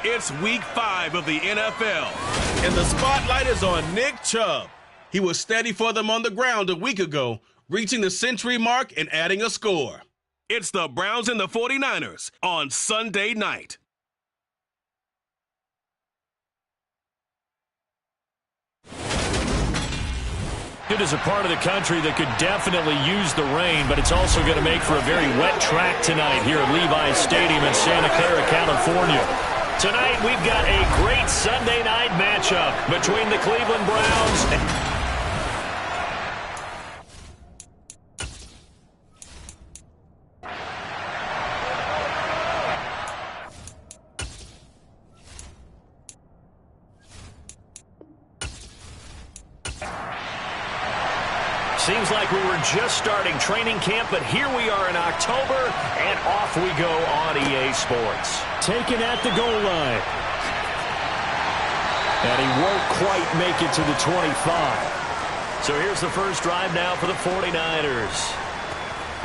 It's week 5 of the NFL, and the spotlight is on Nick Chubb. He was steady for them on the ground a week ago, reaching the century mark and adding a score. It's the Browns and the 49ers on Sunday night. It is a part of the country that could definitely use the rain, but it's also going to make for a very wet track tonight here at Levi's Stadium in Santa Clara, California. Tonight, we've got a great Sunday night matchup between the Cleveland Browns and... Seems like we were just starting training camp, but here we are in October, and off we go on EA Sports. Taken at the goal line. And he won't quite make it to the 25. So here's the first drive now for the 49ers.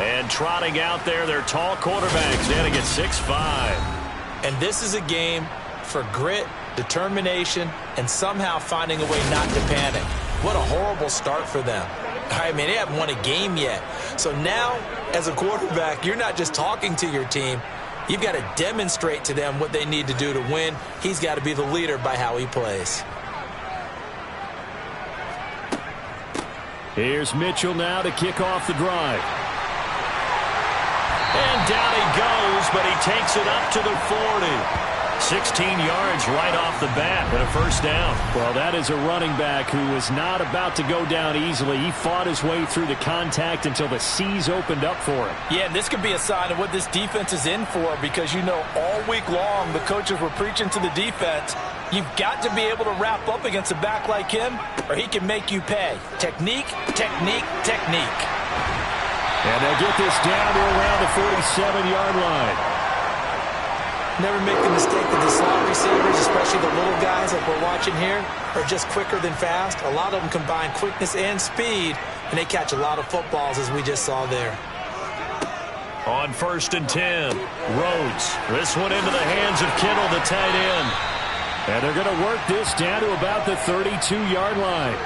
And trotting out there, their tall quarterback, standing at 6'5". And this is a game for grit, determination, and somehow finding a way not to panic. What a horrible start for them. I mean, they haven't won a game yet. So now, as a quarterback, you're not just talking to your team. You've got to demonstrate to them what they need to do to win. He's got to be the leader by how he plays. Here's Mitchell now to kick off the drive. And down he goes, but he takes it up to the 40. 16 yards right off the bat and a first down. Well, that is a running back who was not about to go down easily. He fought his way through the contact until the seas opened up for him. Yeah, this could be a sign of what this defense is in for, because, you know, all week long the coaches were preaching to the defense, you've got to be able to wrap up against a back like him or he can make you pay. Technique, technique, technique. And they'll get this down to around the 47-yard line. Never make the mistake that the slot receivers, especially the little guys like we're watching here, are just quicker than fast. A lot of them combine quickness and speed, and they catch a lot of footballs, as we just saw there. On 1st and 10, Rhodes. This one into the hands of Kittle, the tight end. And they're going to work this down to about the 32-yard line.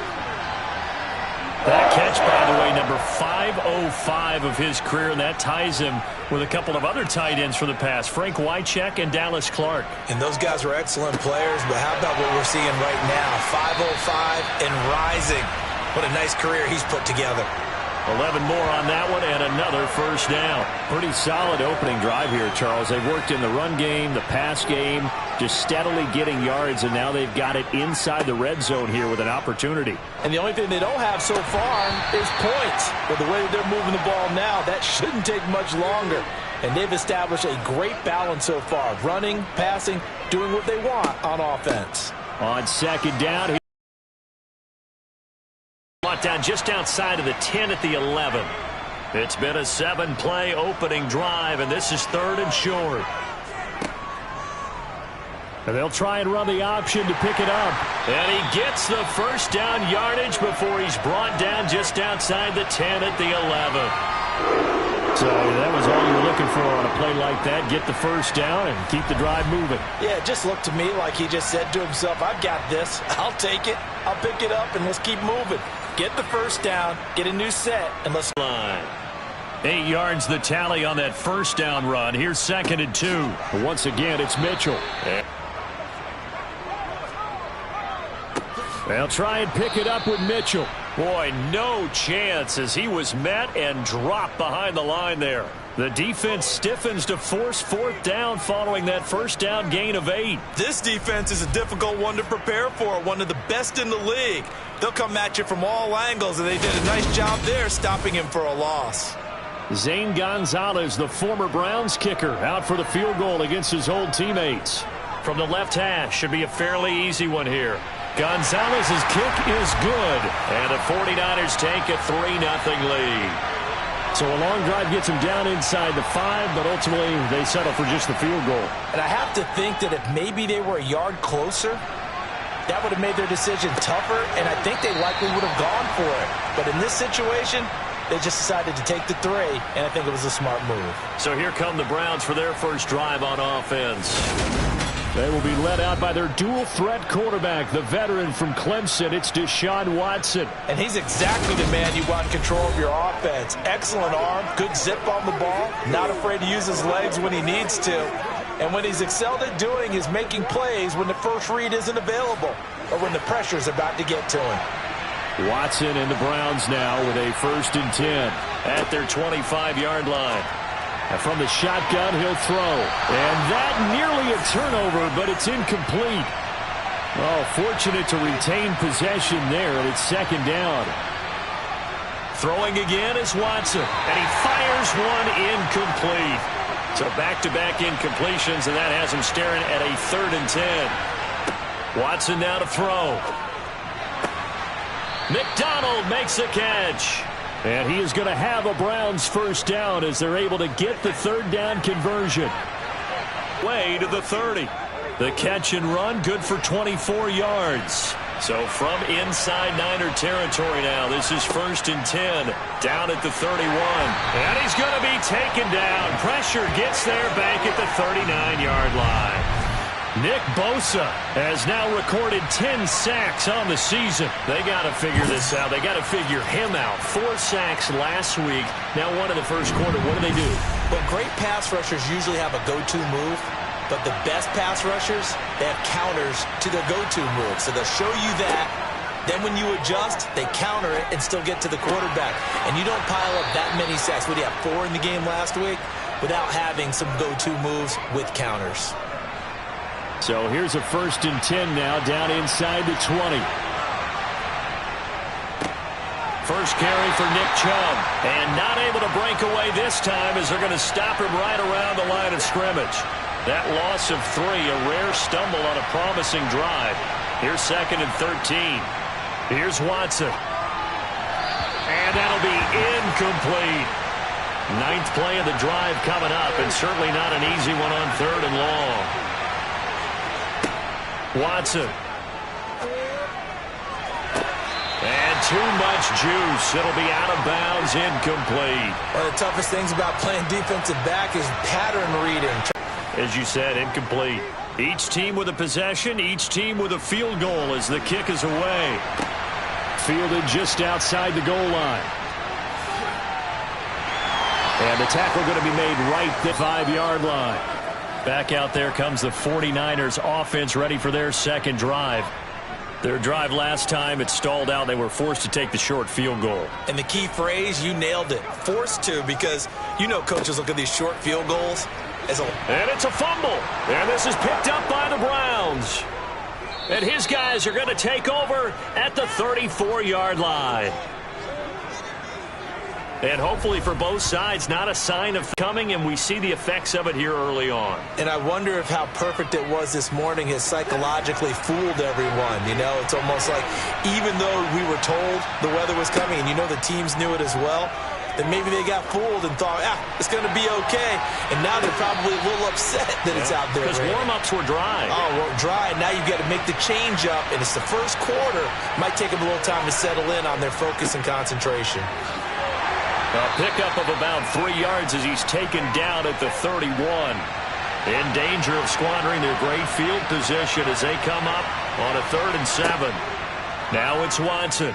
That catch, by the way, number 505 of his career, and that ties him with a couple of other tight ends from the past, Frank Wycheck and Dallas Clark. And those guys are excellent players, but how about what we're seeing right now? 505 and rising. What a nice career he's put together. 11 more on that one and another first down. Pretty solid opening drive here, Charles. They've worked in the run game, the pass game, just steadily getting yards, and now they've got it inside the red zone here with an opportunity. And the only thing they don't have so far is points. But the way that they're moving the ball now, that shouldn't take much longer. And they've established a great balance so far. Running, passing, doing what they want on offense. On second down, down just outside of the 10 at the 11. It's been a 7-play opening drive, and this is 3rd and short. And they'll try and run the option to pick it up. And he gets the first down yardage before he's brought down just outside the 10 at the 11. So that was all you were looking for on a play like that. Get the first down and keep the drive moving. Yeah, it just looked to me like he just said to himself, I've got this. I'll take it. I'll pick it up, and let's keep moving. Get the first down, get a new set, and let's line. 8 yards the tally on that first down run. Here's 2nd and 2. But once again, it's Mitchell. They'll try and pick it up with Mitchell. Boy, no chance as he was met and dropped behind the line there. The defense stiffens to force 4th down following that first down gain of 8. This defense is a difficult one to prepare for, one of the best in the league. They'll come at you from all angles, and they did a nice job there stopping him for a loss. Zane Gonzalez, the former Browns kicker, out for the field goal against his old teammates. From the left hash, should be a fairly easy one here. Gonzalez's kick is good, and the 49ers take a 3-0 lead. So a long drive gets him down inside the 5, but ultimately they settle for just the field goal. And I have to think that if maybe they were a yard closer, that would have made their decision tougher, and I think they likely would have gone for it. But in this situation, they just decided to take the 3, and I think it was a smart move. So here come the Browns for their first drive on offense. They will be led out by their dual-threat quarterback, the veteran from Clemson. It's Deshaun Watson. And he's exactly the man you want in control of your offense. Excellent arm, good zip on the ball, not afraid to use his legs when he needs to. And what he's excelled at doing is making plays when the first read isn't available or when the pressure's about to get to him. Watson and the Browns now with a 1st and 10 at their 25-yard line. And from the shotgun, he'll throw. And that nearly a turnover, but it's incomplete. Oh, fortunate to retain possession there, and it's 2nd down. Throwing again is Watson, and he fires one incomplete. So back-to-back incompletions, and that has him staring at a 3rd and 10. Watson now to throw. McDonald makes a catch. And he is going to have a Browns 1st down as they're able to get the 3rd down conversion. Way to the 30. The catch and run, good for 24 yards. So from inside Niner territory now, this is 1st and 10, down at the 31. And he's going to be taken down. Pressure gets there back at the 39-yard line. Nick Bosa has now recorded 10 sacks on the season. They got to figure this out. They got to figure him out. 4 sacks last week. Now 1 in the first quarter. What do? Well, great pass rushers usually have a go-to move, but the best pass rushers, they have counters to their go-to move. So they'll show you that. Then when you adjust, they counter it and still get to the quarterback. And you don't pile up that many sacks. What do you have, 4 in the game last week? Without having some go-to moves with counters. So here's a 1st and 10 now, down inside the 20. First carry for Nick Chubb. And not able to break away this time as they're going to stop him right around the line of scrimmage. That loss of 3, a rare stumble on a promising drive. Here's 2nd and 13. Here's Watson. And that'll be incomplete. 9th play of the drive coming up, and certainly not an easy one on 3rd and long. Watson. And too much juice. It'll be out of bounds, incomplete. One of the toughest things about playing defensive back is pattern reading. As you said, incomplete. Each team with a possession, each team with a field goal as the kick is away. Fielded just outside the goal line. And the tackle going to be made right at the 5-yard line. Back out there comes the 49ers offense ready for their 2nd drive. Their drive last time, it stalled out. They were forced to take the short field goal. And the key phrase, you nailed it. Forced to, because you know coaches look at these short field goals as a... And it's a fumble. And this is picked up by the Browns. And his guys are going to take over at the 34-yard line. And hopefully for both sides, not a sign of coming, and we see the effects of it here early on. And I wonder if how perfect it was this morning has psychologically fooled everyone. You know, it's almost like even though we were told the weather was coming, and you know the teams knew it as well, then maybe they got fooled and thought, it's going to be okay. And now they're probably a little upset that it's out there. Because warm-ups were dry. Oh, well, dry. Now you've got to make the change up, and it's the first quarter. Might take them a little time to settle in on their focus and concentration. A pickup of about 3 yards as he's taken down at the 31. In danger of squandering their great field position as they come up on a 3rd and 7. Now it's Watson.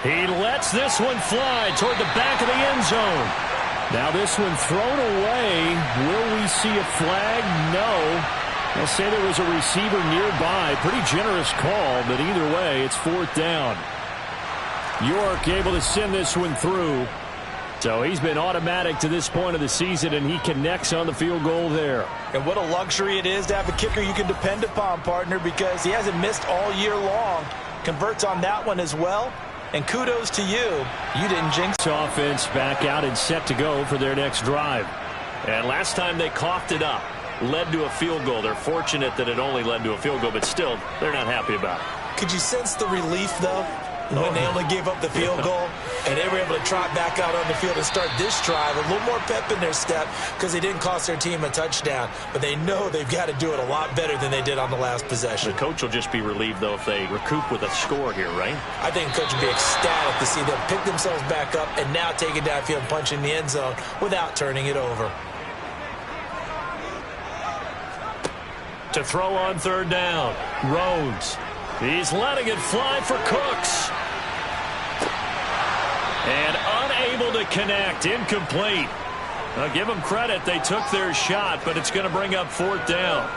He lets this one fly toward the back of the end zone. Now this one thrown away. Will we see a flag? No. They'll say there was a receiver nearby. Pretty generous call, but either way, it's 4th down. York able to send this one through. So he's been automatic to this point of the season, and he connects on the field goal there. And what a luxury it is to have a kicker you can depend upon, partner, because he hasn't missed all year long. Converts on that one as well. And kudos to you. You didn't jinx. Offense back out and set to go for their next drive. And last time they coughed it up, led to a field goal. They're fortunate that it only led to a field goal, but still, they're not happy about it. Could you sense the relief, though? When they only gave up the field goal and they were able to trot back out on the field and start this drive, a little more pep in their step because they didn't cost their team a touchdown. But they know they've got to do it a lot better than they did on the last possession. The coach will just be relieved, though, if they recoup with a score here, right? I think the coach would be ecstatic to see them pick themselves back up and now take it downfield and punch in the end zone without turning it over. To throw on third down. Rhodes. He's letting it fly for Cooks. And unable to connect. Incomplete. Now give them credit. They took their shot, but it's going to bring up fourth down.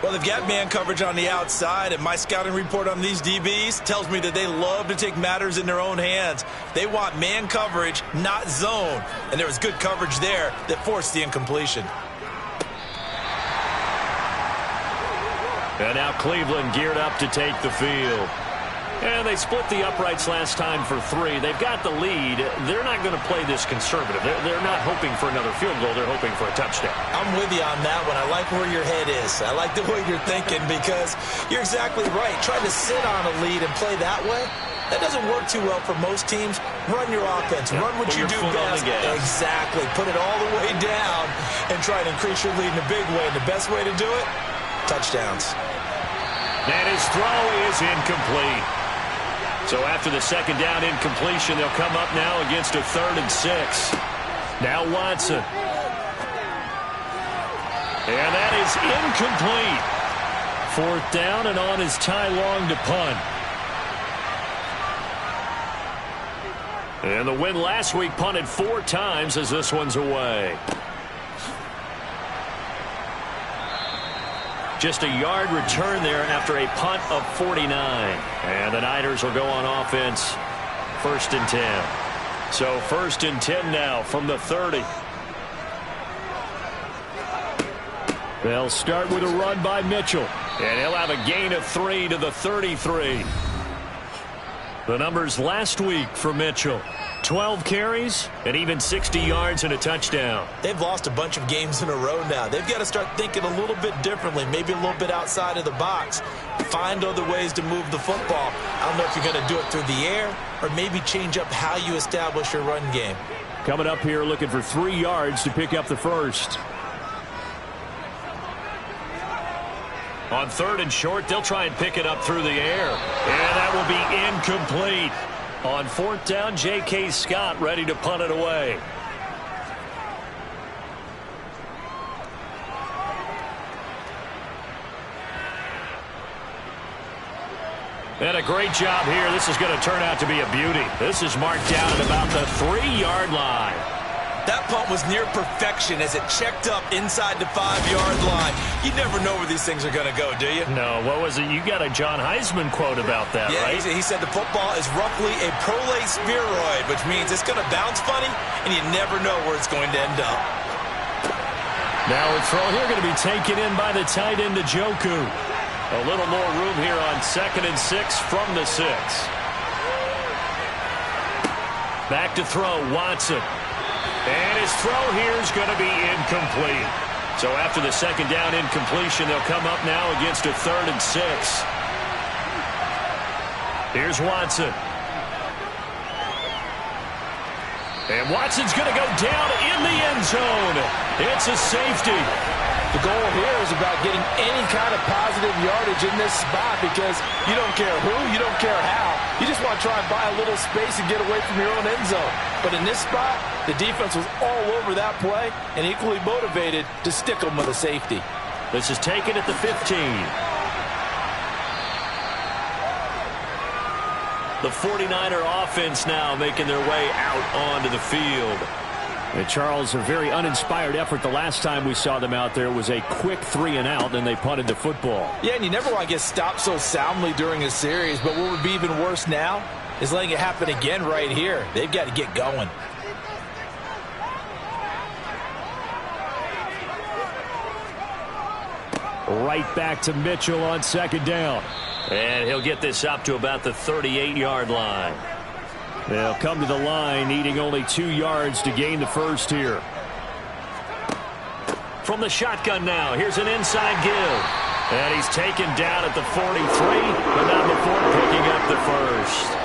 Well, they've got man coverage on the outside, and my scouting report on these DBs tells me that they love to take matters in their own hands. They want man coverage, not zone. And there was good coverage there that forced the incompletion. And now Cleveland geared up to take the field. And they split the uprights last time for 3. They've got the lead. They're not going to play this conservative. They're not hoping for another field goal. They're hoping for a touchdown. I'm with you on that one. I like where your head is. I like the way you're thinking because you're exactly right. Trying to sit on a lead and play that way, that doesn't work too well for most teams. Run your offense. Run what you do best. Exactly. Put it all the way down and try to increase your lead in a big way. And the best way to do it, touchdowns. And his throw is incomplete. So after the second down incompletion, they'll come up now against a 3rd and 6. Now Watson. And that is incomplete. 4th down, and on is Ty Long to punt. And the win last week punted 4 times as this one's away. Just a yard return there after a punt of 49. And the Niners will go on offense. 1st and 10. So 1st and 10 now from the 30. They'll start with a run by Mitchell. And he'll have a gain of 3 to the 33. The numbers last week for Mitchell. 12 carries and even 60 yards and a touchdown. They've lost a bunch of games in a row now. They've got to start thinking a little bit differently, maybe a little bit outside of the box. Find other ways to move the football. I don't know if you're going to do it through the air or maybe change up how you establish your run game. Coming up here looking for 3 yards to pick up the first. On 3rd and short, they'll try and pick it up through the air. And that will be incomplete. On 4th down, J.K. Scott ready to punt it away. And a great job here. This is going to turn out to be a beauty. This is marked down at about the 3-yard line. That punt was near perfection as it checked up inside the 5-yard line. You never know where these things are going to go, do you? No, what was it? You got a John Heisman quote about that, yeah, right? He said the football is roughly a prolate spheroid, which means it's going to bounce funny, and you never know where it's going to end up. Now a throw here going to be taken in by the tight end, Njoku. A little more room here on 2nd and 6 from the 6. Back to throw, Watson. And his throw here is going to be incomplete. So after the second down incompletion, they'll come up now against a 3rd and 6. Here's Watson. And Watson's going to go down in the end zone. It's a safety. The goal here is about getting any kind of positive yardage in this spot because you don't care who, you don't care how. You just want to try and buy a little space and get away from your own end zone. But in this spot, the defense was all over that play and equally motivated to stick them with a safety. This is taken at the 15. The 49er offense now making their way out onto the field. And Charles, a very uninspired effort. The last time we saw them out there was a quick 3-and-out, and they punted the football. Yeah, and you never want to get stopped so soundly during a series, but what would be even worse now is letting it happen again right here. They've got to get going. Right back to Mitchell on 2nd down. And he'll get this up to about the 38-yard line. They'll come to the line, needing only 2 yards to gain the first here. From the shotgun now, here's an inside give. And he's taken down at the 43, but not before picking up the first.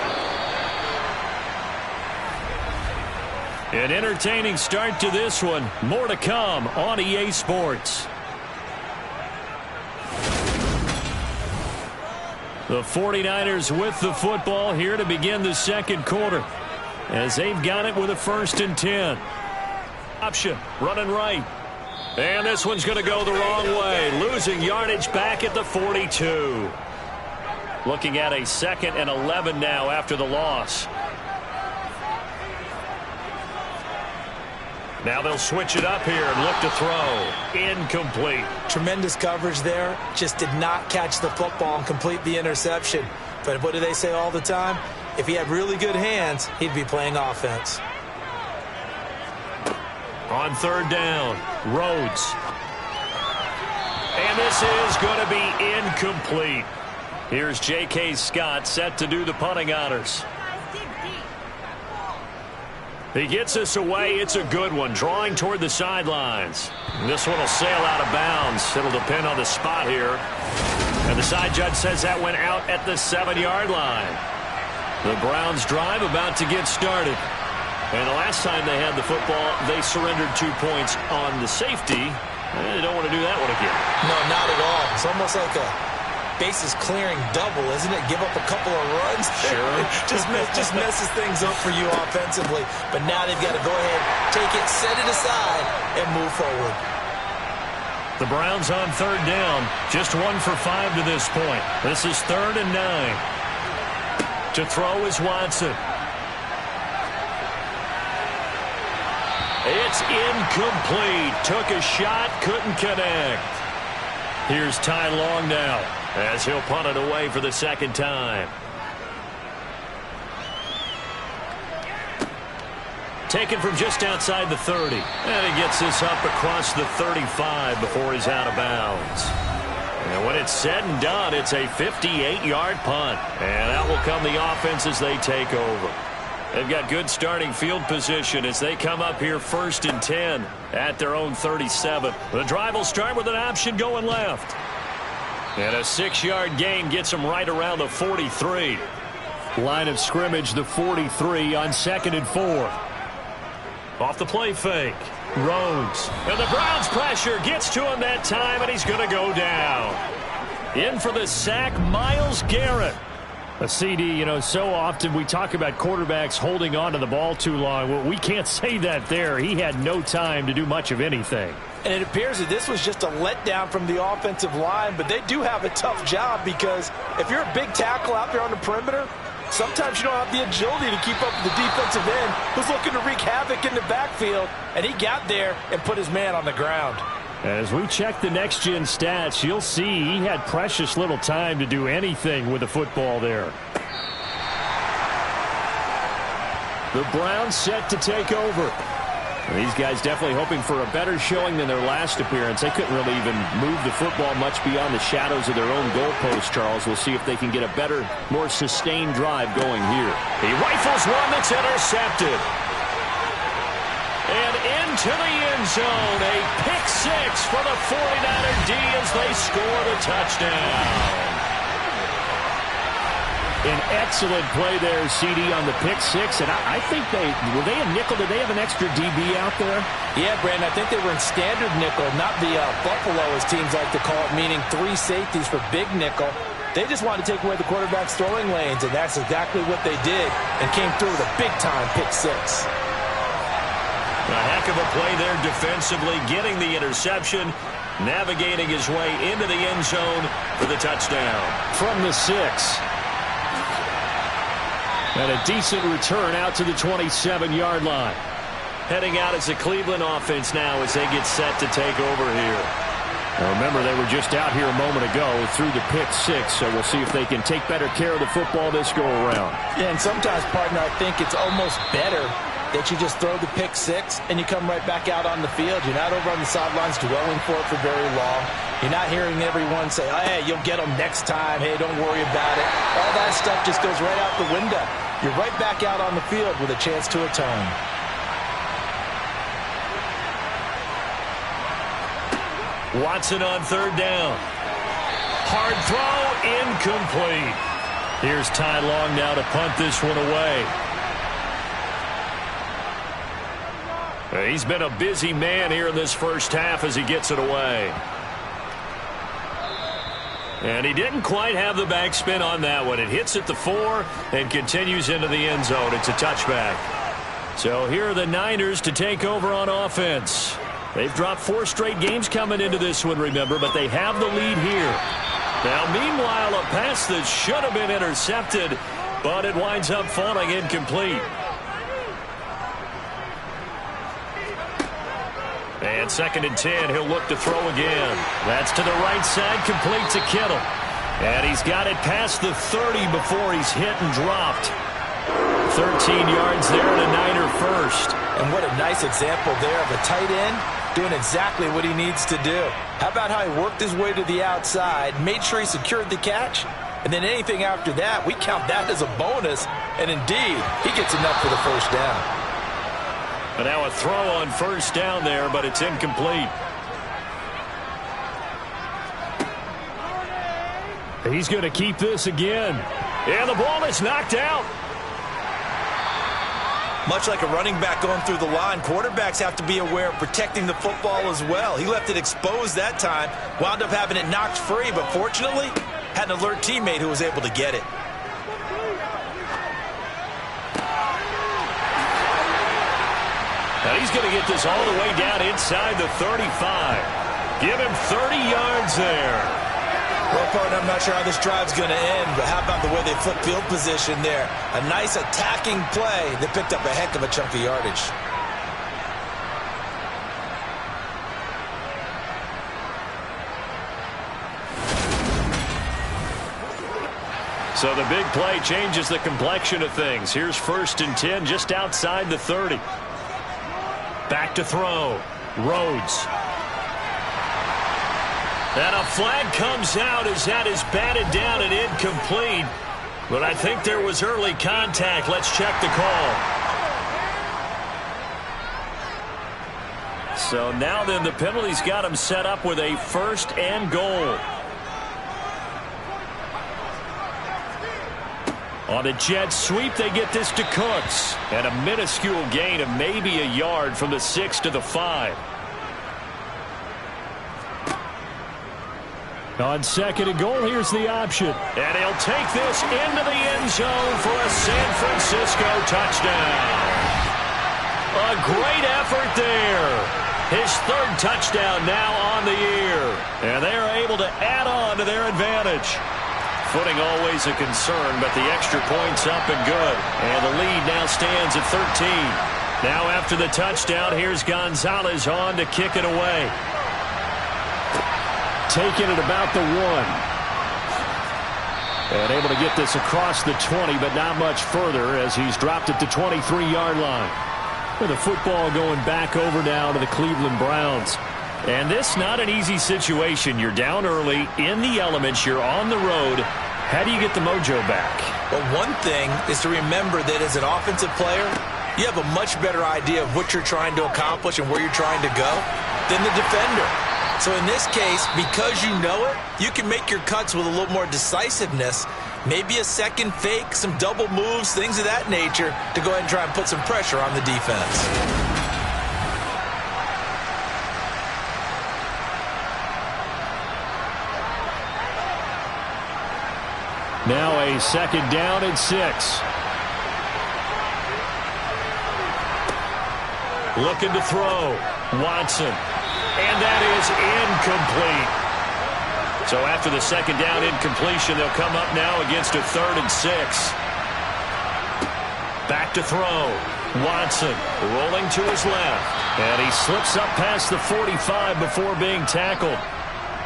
An entertaining start to this one. More to come on EA Sports. The 49ers with the football here to begin the second quarter as they've got it with a 1st and 10. Option, running right. And this one's going to go the wrong way, losing yardage back at the 42. Looking at a 2nd and 11 now after the loss. Now they'll switch it up here and look to throw. Incomplete. Tremendous coverage there. Just did not catch the football and complete the interception. But what do they say all the time? If he had really good hands, he'd be playing offense. On 3rd down, Rhodes. And this is going to be incomplete. Here's J.K. Scott set to do the punting honors. He gets us away. It's a good one, drawing toward the sidelines. This one will sail out of bounds. It'll depend on the spot here. And the side judge says that went out at the 7-yard line. The Browns drive about to get started. And the last time they had the football, they surrendered 2 points on the safety. They don't want to do that one again. No, not at all. It's almost like a bases clearing double, isn't it? Give up a couple of runs. Sure. just messes things up for you offensively. But now they've got to go ahead, take it, set it aside, and move forward. The Browns on 3rd down. Just 1 for 5 to this point. This is 3rd and 9. To throw is Watson. It's incomplete. Took a shot, couldn't connect. Here's Ty Long now, as he'll punt it away for the 2nd time. Taken from just outside the 30. And he gets this up across the 35 before he's out of bounds. And when it's said and done, it's a 58-yard punt. And out will come the offense as they take over. They've got good starting field position as they come up here 1st and 10 at their own 37. The drive will start with an option going left. And a 6-yard gain gets them right around the 43. Line of scrimmage, the 43 on 2nd and 4. Off the play fake. Rhodes. And the Browns pressure gets to him that time, and he's going to go down. In for the sack, Myles Garrett. A CD, you know, so often we talk about quarterbacks holding on to the ball too long. Well, we can't say that there. He had no time to do much of anything. And it appears that this was just a letdown from the offensive line, but they do have a tough job because if you're a big tackle out there on the perimeter, sometimes you don't have the agility to keep up with the defensive end who's looking to wreak havoc in the backfield, and he got there and put his man on the ground. As we check the next-gen stats, you'll see he had precious little time to do anything with the football there. The Browns set to take over. These guys definitely hoping for a better showing than their last appearance. They couldn't really even move the football much beyond the shadows of their own goalpost, Charles. We'll see if they can get a better, more sustained drive going here. He rifles one that's intercepted. And into the end zone, a pick 6 for the 49er D as they score the touchdown. An excellent play there, CD, on the pick 6. And I think were they a nickel? Did they have an extra DB out there? Yeah, Brandon, I think they were in standard nickel, not the Buffalo, as teams like to call it, meaning 3 safeties for big nickel. They just wanted to take away the quarterback's throwing lanes, and that's exactly what they did, and came through with a big-time pick 6. A heck of a play there defensively, getting the interception, navigating his way into the end zone for the touchdown. From the 6. And a decent return out to the 27-yard line. Heading out as the Cleveland offense now as they get set to take over here. Now remember, they were just out here a moment ago through the pick 6, so we'll see if they can take better care of the football this go-around. Yeah, and sometimes, partner, I think it's almost better that you just throw the pick 6 and you come right back out on the field. You're not over on the sidelines dwelling for it for very long. You're not hearing everyone say, oh, hey, you'll get them next time. Hey, don't worry about it. All that stuff just goes right out the window. You're right back out on the field with a chance to atone. Watson on 3rd down. Hard throw, incomplete. Here's Ty Long now to punt this one away. He's been a busy man here in this first half as he gets it away. And he didn't quite have the backspin on that one. It hits at the 4 and continues into the end zone. It's a touchback. So here are the Niners to take over on offense. They've dropped 4 straight games coming into this one, remember, but they have the lead here. Now, meanwhile, a pass that should have been intercepted, but it winds up falling incomplete. And 2nd and 10, he'll look to throw again. That's to the right side, complete to Kittle. And he's got it past the 30 before he's hit and dropped. 13 yards there and a Niner first. And what a nice example there of a tight end doing exactly what he needs to do. How about how he worked his way to the outside, made sure he secured the catch, and then anything after that, we count that as a bonus. And indeed, he gets enough for the first down. But now a throw on first down there, but it's incomplete. He's going to keep this again. And the ball is knocked out. Much like a running back going through the line, quarterbacks have to be aware of protecting the football as well. He left it exposed that time, wound up having it knocked free, but fortunately, had an alert teammate who was able to get it. Now he's going to get this all the way down inside the 35. Give him 30 yards there. Well, partner, I'm not sure how this drive's going to end, but how about the way they flip field position there? A nice attacking play that picked up a heck of a chunk of yardage. So the big play changes the complexion of things. Here's 1st and 10 just outside the 30. Back to throw. Rhodes. And a flag comes out as that is batted down and incomplete. But I think there was early contact. Let's check the call. So now then the penalty's got him set up with a 1st and goal. On the jet sweep, they get this to Cooks. And a minuscule gain of maybe a yard from the 6 to the 5. On 2nd and goal, here's the option. And he'll take this into the end zone for a San Francisco touchdown. A great effort there. His 3rd touchdown now on the year. And they are able to add on to their advantage. Footing always a concern, but the extra point's up and good. And the lead now stands at 13. Now after the touchdown, here's Gonzalez on to kick it away. Taking it about the 1. And able to get this across the 20, but not much further as he's dropped it to 23-yard line. With the football going back over now to the Cleveland Browns. And this not an easy situation. You're down early, in the elements, you're on the road. How do you get the mojo back? Well, one thing is to remember that as an offensive player, you have a much better idea of what you're trying to accomplish and where you're trying to go than the defender. So in this case, because you know it, you can make your cuts with a little more decisiveness. Maybe a second fake, some double moves, things of that nature to go ahead and try and put some pressure on the defense. Now a 2nd down and 6. Looking to throw. Watson. And that is incomplete. So after the 2nd down incompletion, they'll come up now against a 3rd and 6. Back to throw. Watson rolling to his left. And he slips up past the 45 before being tackled.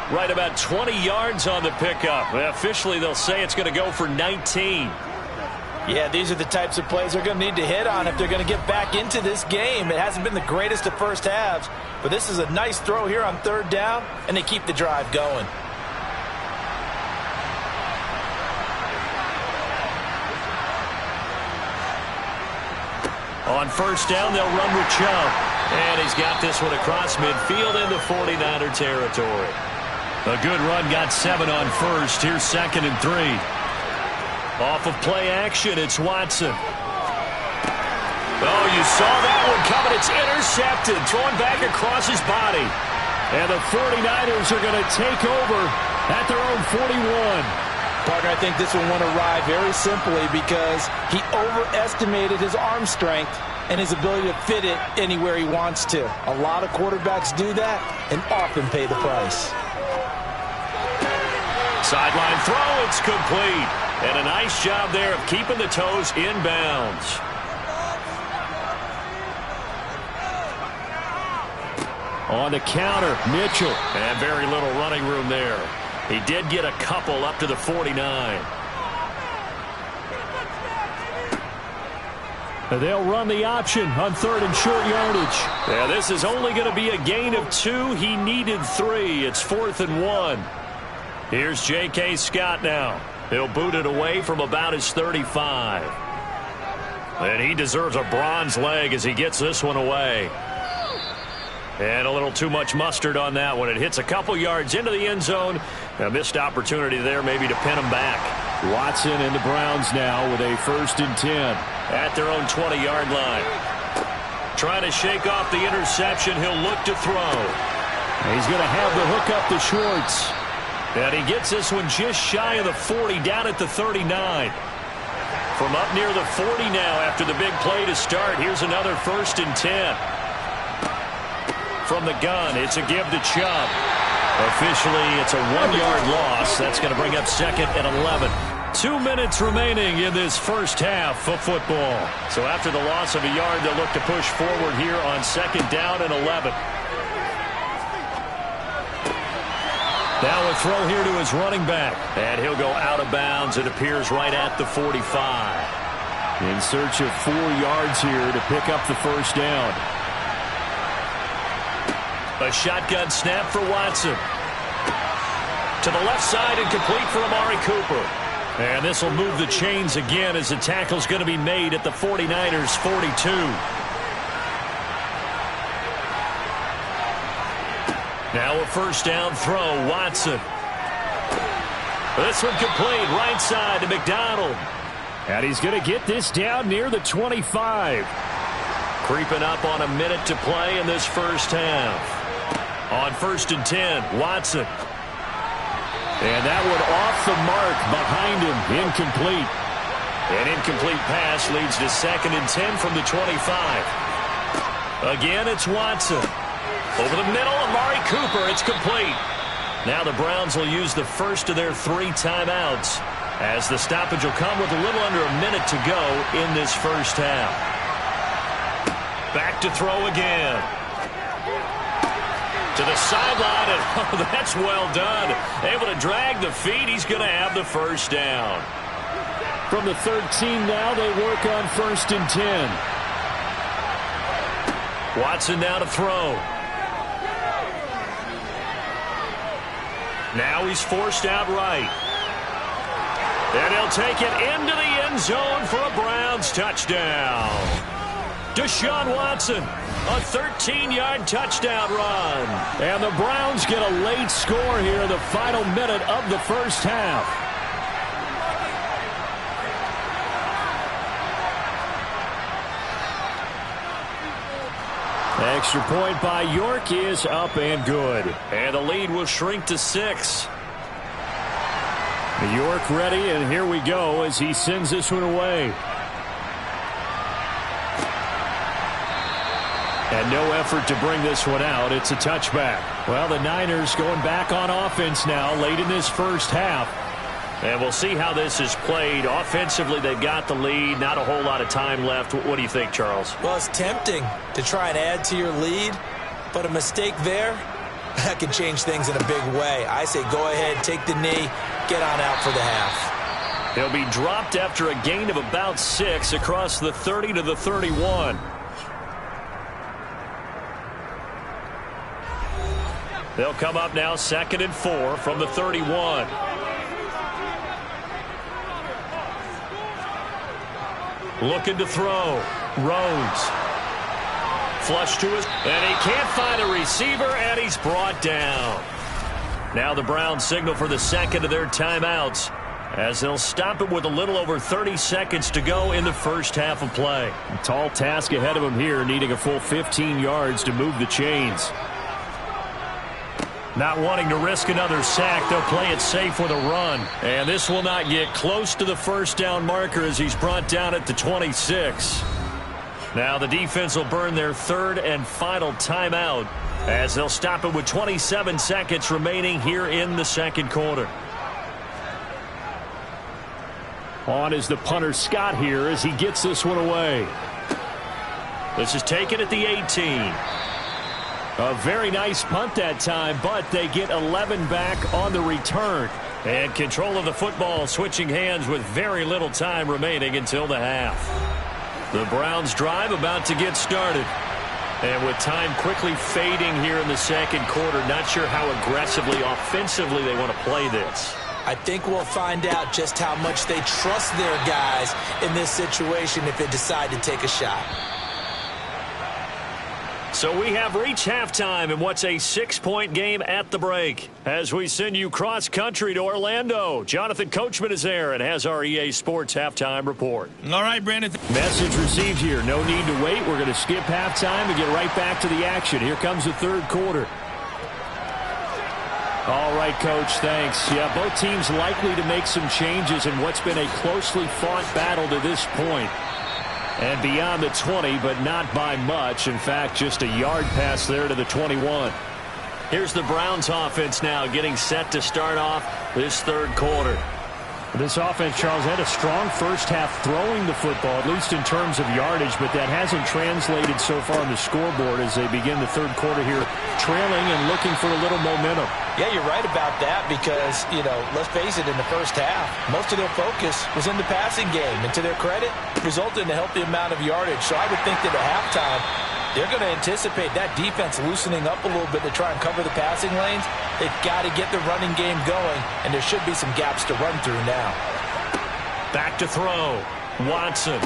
Right about 20 yards on the pickup. Officially, they'll say it's going to go for 19. Yeah, these are the types of plays they're going to need to hit on if they're going to get back into this game. It hasn't been the greatest of first halves, but this is a nice throw here on 3rd down, and they keep the drive going. On 1st down, they'll run with Chubb. And he's got this one across midfield into 49er territory. A good run, got 7 on 1st. Here's 2nd and 3. Off of play action, it's Watson. Oh, you saw that one coming. It's intercepted, thrown back across his body. And the 49ers are going to take over at their own 41. Partner, I think this one won a ride very simply because he overestimated his arm strength and his ability to fit it anywhere he wants to. A lot of quarterbacks do that and often pay the price. Sideline throw, it's complete. And a nice job there of keeping the toes in bounds. On the counter, Mitchell. And very little running room there. He did get a couple up to the 49. They'll run the option on 3rd and short yardage. Yeah, this is only going to be a gain of 2. He needed 3. It's 4th and 1. Here's J.K. Scott now. He'll boot it away from about his 35. And he deserves a bronze leg as he gets this one away. And a little too much mustard on that one. It hits a couple yards into the end zone. A missed opportunity there maybe to pin him back. Watson and the Browns now with a 1st and 10 at their own 20-yard line. Trying to shake off the interception. He'll look to throw. He's going to have the hook up to Schwartz. And he gets this one just shy of the 40 down at the 39. From up near the 40 now after the big play to start. Here's another 1st and 10. From the gun, it's a give to Chubb. Officially, it's a 1-yard loss. That's going to bring up 2nd and 11. 2 minutes remaining in this first half of football. So after the loss of a yard, they'll look to push forward here on 2nd down and 11. Now a throw here to his running back. And he'll go out of bounds. It appears right at the 45. In search of 4 yards here to pick up the first down. A shotgun snap for Watson. To the left side and complete for Amari Cooper. And this will move the chains again as the tackle's going to be made at the 49ers' 42. Now a first down throw, Watson. This one complete, right side to McDonald. And he's going to get this down near the 25. Creeping up on a minute to play in this first half. On 1st and 10, Watson. And that one off the mark behind him, incomplete. An incomplete pass leads to 2nd and 10 from the 25. Again, it's Watson. Over the middle, Amari Cooper, it's complete. Now the Browns will use the first of their 3 timeouts as the stoppage will come with a little under a minute to go in this first half. Back to throw again. To the sideline, and oh, that's well done. Able to drag the feet. He's going to have the first down. From the 13 now, they work on 1st and 10. Watson now to throw. Now he's forced out right. And he'll take it into the end zone for a Browns touchdown. Deshaun Watson, a 13-yard touchdown run. And the Browns get a late score here in the final minute of the first half. Extra point by York is up and good. And the lead will shrink to 6. York ready, and here we go as he sends this one away. And no effort to bring this one out. It's a touchback. Well, the Niners going back on offense now late in this first half. And we'll see how this is played. Offensively, they've got the lead. Not a whole lot of time left. What do you think, Charles? Well, it's tempting to try and add to your lead, but a mistake there, that can change things in a big way. I say go ahead, take the knee, get on out for the half. He'll be dropped after a gain of about 6 across the 30 to the 31. They'll come up now 2nd and 4 from the 31. Looking to throw. Rhodes. Flush to his, and he can't find a receiver, and he's brought down. Now the Browns signal for the 2nd of their timeouts as they'll stop it with a little over 30 seconds to go in the first half of play. A tall task ahead of him here, needing a full 15 yards to move the chains. Not wanting to risk another sack, they'll play it safe with a run. And this will not get close to the first down marker as he's brought down at the 26. Now the defense will burn their third and final timeout as they'll stop it with 27 seconds remaining here in the second quarter. On is the punter Scott here as he gets this one away. This is taken at the 18. A very nice punt that time, but they get 11 back on the return. And control of the football switching hands with very little time remaining until the half. The Browns drive about to get started. And with time quickly fading here in the second quarter, not sure how aggressively, offensively they want to play this. I think we'll find out just how much they trust their guys in this situation if they decide to take a shot. So we have reached halftime in what's a 6-point game at the break. As we send you cross-country to Orlando, Jonathan Coachman is there and has our EA Sports halftime report. All right, Brandon. Message received here. No need to wait. We're going to skip halftime and get right back to the action. Here comes the third quarter. All right, Coach, thanks. Yeah, both teams likely to make some changes in what's been a closely fought battle to this point. And beyond the 20, but not by much. In fact, just a yard pass there to the 21. Here's the Browns offense now getting set to start off this third quarter. This offense, Charles, had a strong first half throwing the football, at least in terms of yardage, but that hasn't translated so far on the scoreboard as they begin the third quarter here, trailing and looking for a little momentum. Yeah, you're right about that because, let's face it, in the first half, most of their focus was in the passing game. And to their credit, resulted in a healthy amount of yardage. So I would think that at halftime, they're going to anticipate that defense loosening up a little bit to try and cover the passing lanes. They've got to get the running game going, and there should be some gaps to run through now. Back to throw. Watson.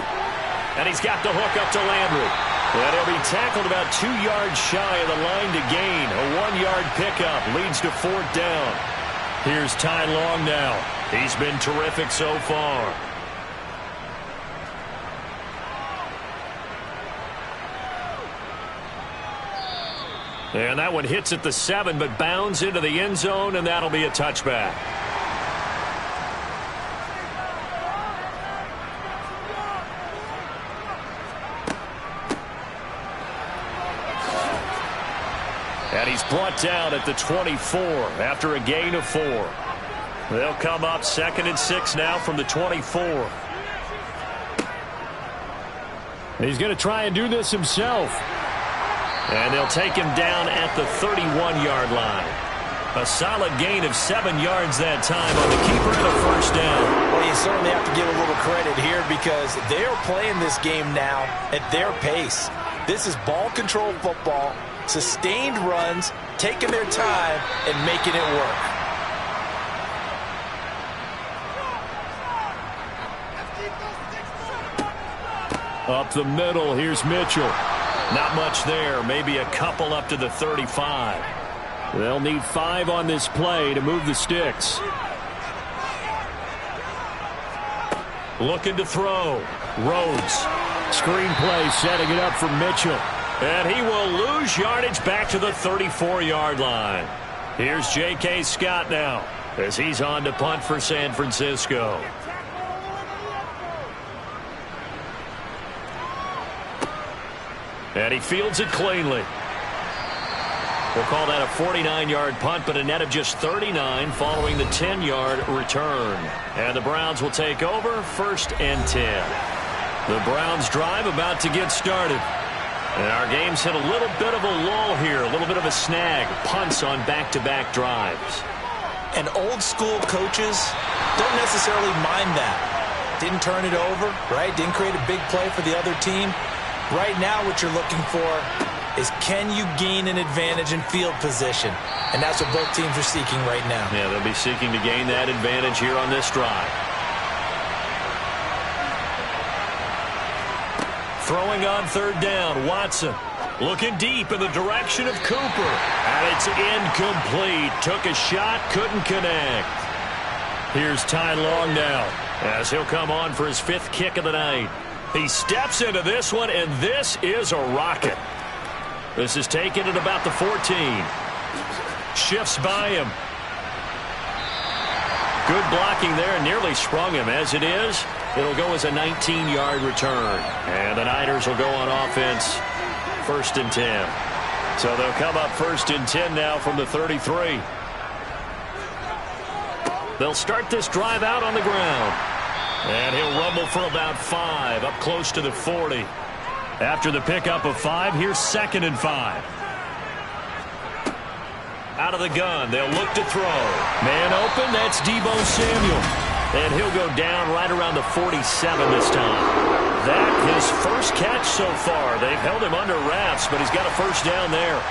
And he's got the hook up to Landry. And he'll be tackled about 2 yards shy of the line to gain. A 1-yard pickup leads to fourth down. Here's Ty Long now. He's been terrific so far. And that one hits at the 7, but bounds into the end zone, and that'll be a touchback. And he's brought down at the 24 after a gain of 4. They'll come up 2nd and 6 now from the 24. He's going to try and do this himself. And they'll take him down at the 31-yard line. A solid gain of 7 yards that time on the keeper and a first down. Well, you certainly have to give a little credit here because they're playing this game now at their pace. This is ball control football, sustained runs, taking their time, and making it work. Up the middle, here's Mitchell. Not much there, maybe a couple up to the 35. They'll need 5 on this play to move the sticks. Looking to throw. Rhodes. Screen play setting it up for Mitchell. And he will lose yardage back to the 34-yard line. Here's J.K. Scott now as he's on to punt for San Francisco. And he fields it cleanly. We'll call that a 49-yard punt, but a net of just 39 following the 10-yard return. And the Browns will take over 1st and 10. The Browns drive about to get started. And our game's hit a little bit of a lull here, a little bit of a snag. Punts on back-to-back drives. And old-school coaches don't necessarily mind that. Didn't turn it over, right? Didn't create a big play for the other team. Right now what you're looking for is can you gain an advantage in field position? And that's what both teams are seeking right now. Yeah, they'll be seeking to gain that advantage here on this drive. Throwing on 3rd down, Watson. Looking deep in the direction of Cooper. And it's incomplete. Took a shot, couldn't connect. Here's Ty Long now as he'll come on for his 5th kick of the night. He steps into this one, and this is a rocket. This is taken at about the 14. Shifts by him. Good blocking there. Nearly sprung him. As it is, it'll go as a 19-yard return. And the Niners will go on offense. 1st and 10. So they'll come up 1st and 10 now from the 33. They'll start this drive out on the ground. And he'll rumble for about 5, up close to the 40. After the pickup of 5, here's 2nd and 5. Out of the gun, they'll look to throw. Man open, that's Deebo Samuel. And he'll go down right around the 47 this time. That his first catch so far. They've held him under wraps, but he's got a first down there.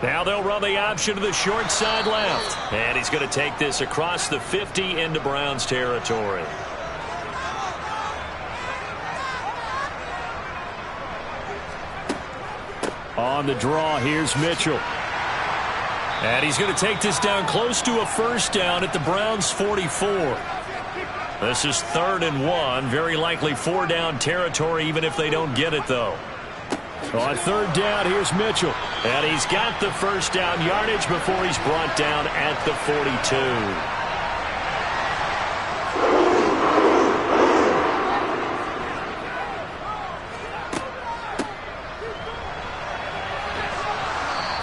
Now they'll run the option to the short side left. And he's going to take this across the 50 into Browns territory. On the draw, here's Mitchell. And he's going to take this down close to a first down at the Browns' 44. This is 3rd and 1. Very likely 4-down territory, even if they don't get it, though. On 3rd down, here's Mitchell. And he's got the first down yardage before he's brought down at the 42.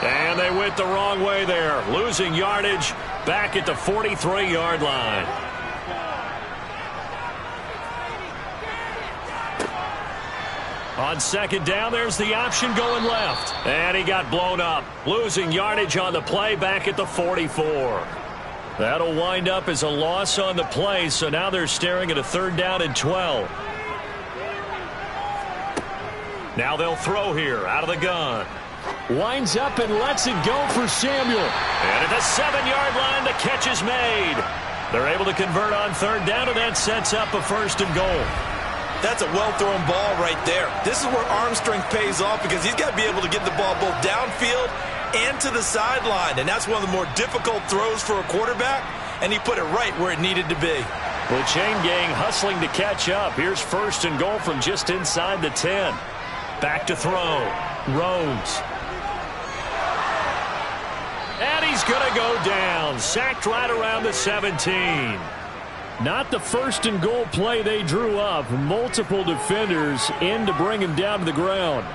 And they went the wrong way there. Losing yardage back at the 43-yard line. On 2nd down, there's the option going left. And he got blown up. Losing yardage on the play back at the 44. That'll wind up as a loss on the play, so now they're staring at a 3rd down and 12. Now they'll throw here out of the gun. Winds up and lets it go for Samuel. And at the 7-yard line, the catch is made. They're able to convert on 3rd down, and that sets up a 1st and goal. That's a well-thrown ball right there. This is where arm strength pays off because he's got to be able to get the ball both downfield and to the sideline. And that's one of the more difficult throws for a quarterback, and he put it right where it needed to be. The chain gang hustling to catch up. Here's 1st and goal from just inside the 10. Back to throw. Rhodes. And he's going to go down. Sacked right around the 17. Not the 1st and goal play they drew up. Multiple defenders in to bring him down to the ground.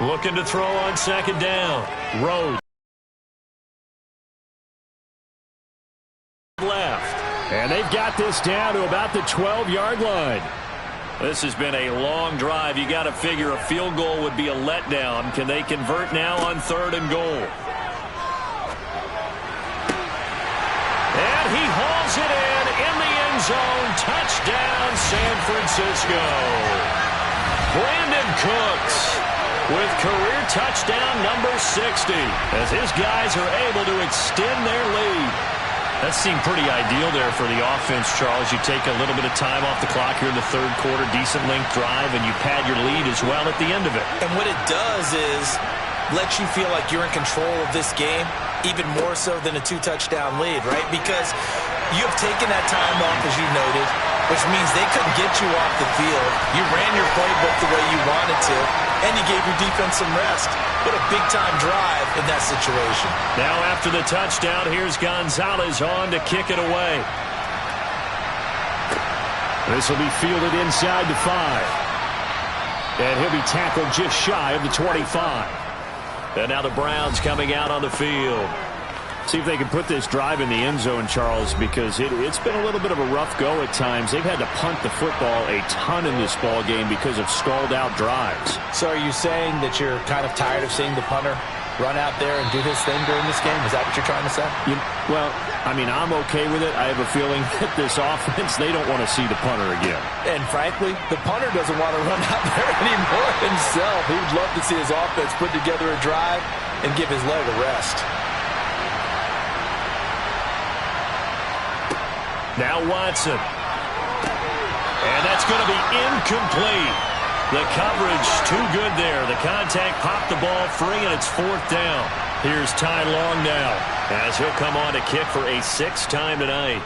Looking to throw on 2nd down. Rhodes. Left. And they've got this down to about the 12-yard line. This has been a long drive. You got to figure a field goal would be a letdown. Can they convert now on 3rd and goal? And he hauls it in the end zone. Touchdown, San Francisco. Brandon Cooks with career touchdown number 60 as his guys are able to extend their lead. That seemed pretty ideal there for the offense, Charles. You take a little bit of time off the clock here in the 3rd quarter, decent length drive, and you pad your lead as well at the end of it. And what it does is lets you feel like you're in control of this game, even more so than a 2-touchdown lead, right? Because you have taken that time off, as you noted, which means they couldn't get you off the field. You ran your playbook the way you wanted to, and you gave your defense some rest. What a big-time drive in that situation. Now after the touchdown, here's Gonzalez on to kick it away. This will be fielded inside the 5. And he'll be tackled just shy of the 25. And now the Browns coming out on the field. See if they can put this drive in the end zone, Charles, because it's been a little bit of a rough go at times. They've had to punt the football a ton in this ball game because of stalled-out drives. So are you saying that you're kind of tired of seeing the punter run out there and do his thing during this game? Is that what you're trying to say? Well, I mean, I'm okay with it. I have a feeling that this offense, they don't want to see the punter again. And frankly, the punter doesn't want to run out there anymore himself. He would love to see his offense put together a drive and give his leg a rest. Now Watson. And that's going to be incomplete. The coverage too good there. The contact popped the ball free, and it's 4th down. Here's Ty Long now as he'll come on to kick for a 6th time tonight.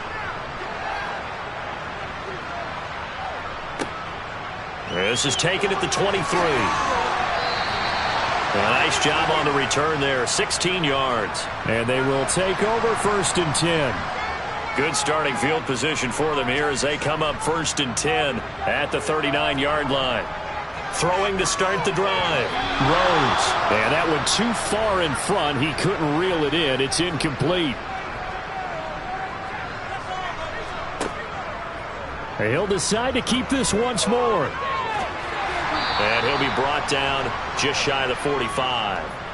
This is taken at the 23. A nice job on the return there, 16 yards. And they will take over 1st and 10. Good starting field position for them here as they come up 1st and 10 at the 39-yard line. Throwing to start the drive. Rhodes. And that one too far in front. He couldn't reel it in. It's incomplete. He'll decide to keep this once more. And he'll be brought down just shy of the 45.